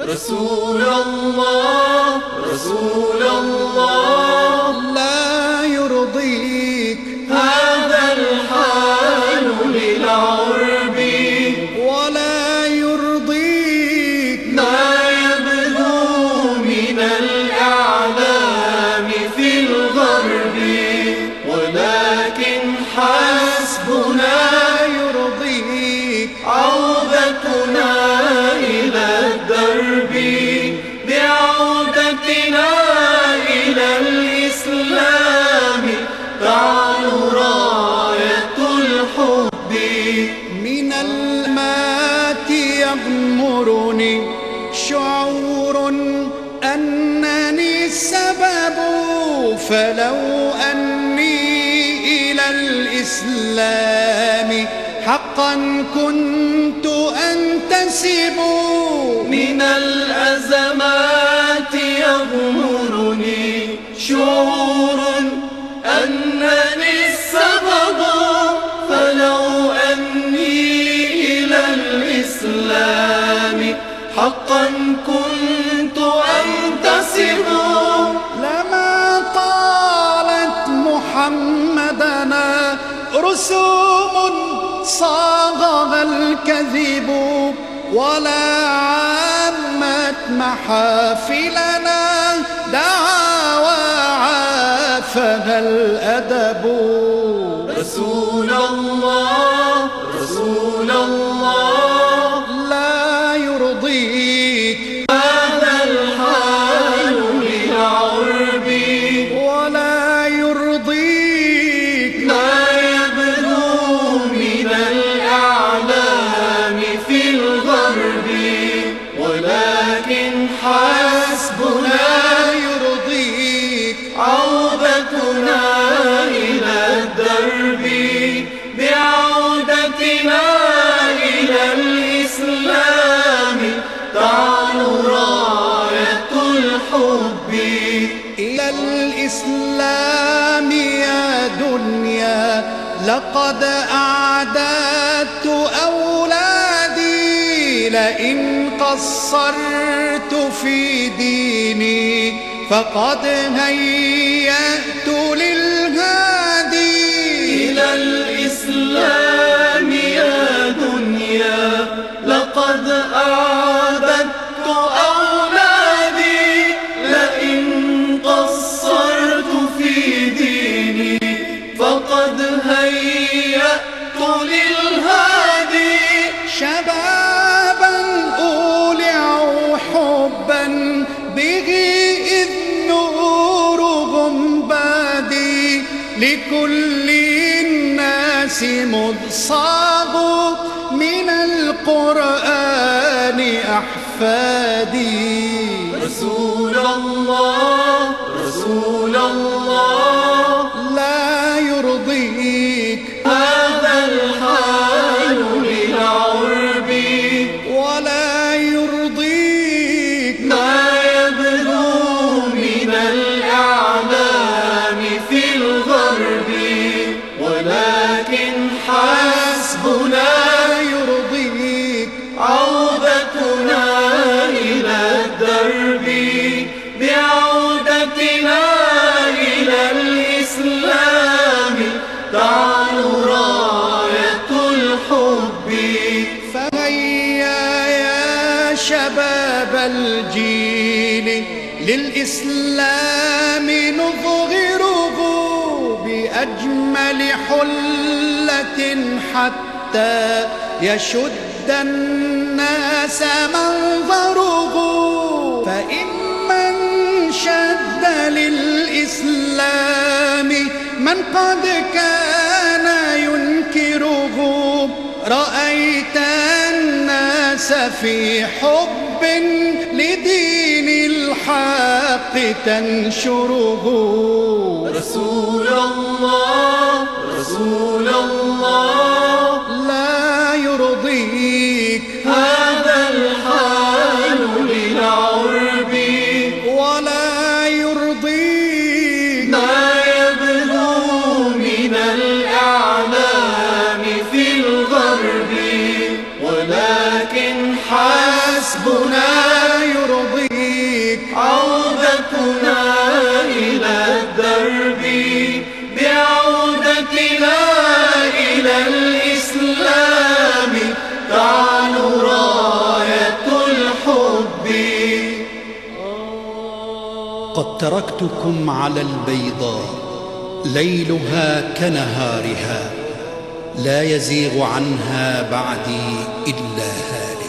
رسول الله رسول الله لا يرضيك هذا الحال للعرب ولا يرضيك ما يبدو من الإعلام في الغرب، ولكن حسبنا يرضيك عودتنا إلى الدرب، بعودتنا إلى الإسلام تعلو راية الحب. من المات يغمرني شعور أنني السبب، فلو أني إلى الإسلام حقا كنت أنتسب. من الأزمات يغمرني شعور أنني السبب، فلو أني إلى الإسلام حقا كنت أنتسب. لما طالت محمدنا رسوم صاغها الكذب، ولا عامت محافلنا دعاوى عافها الأدب. رسول الله رسول الله لا يرضيك هذا الحال للعرب، ولا يرضيك ما يبدو من الإعلام في الغرب، ولكن حسبنا يرضيك عودتنا إلى الدرب، بعودتنا إلى الإسلام تعلو راية الحب. إلى الإسلام يا دنيا لقد أعددت أولادي، لئن قصرت في ديني فقد هيأت للهادي. إلى الإسلام يا دنيا لقد أعددت أولادي، لئن قصرت في ديني فقد هيأت للهادي. شبابا أولعوا حبا به إذ نورهم بادي، لكل الناس مذ صاغوا من القرآن أحفادي. رسول الله رسول الله لا يرضيك هذا الحال للعرب، ولا يرضيك ما يبدو من الإعلام في الغرب، ولكن حسبنا يرضيك عودتنا إلى الدرب، بعودتنا إلى الإسلام تعلو راية الحب. فهيا يا شباب الجيل للإسلام نظهره بأجمل حلة، حتى يشد الناس منظره. فإن من شد للإسلام من قد كان ينكره، رأيت الناس في حب لدين الحق تنشره. رسول الله رسول الله لا يرضيك هذا الحال للعرب، ولا يرضيك ما يبدو من الإعلام في الغرب، ولكن حسبنا حسبنا يرضيك عودتنا إلى الدرب بعودتنا إلى الإسلام تعلو راية الحب. قد تركتكم على البيضاء ليلها كنهارها لا يزيغ عنها بعدي إلا هالك.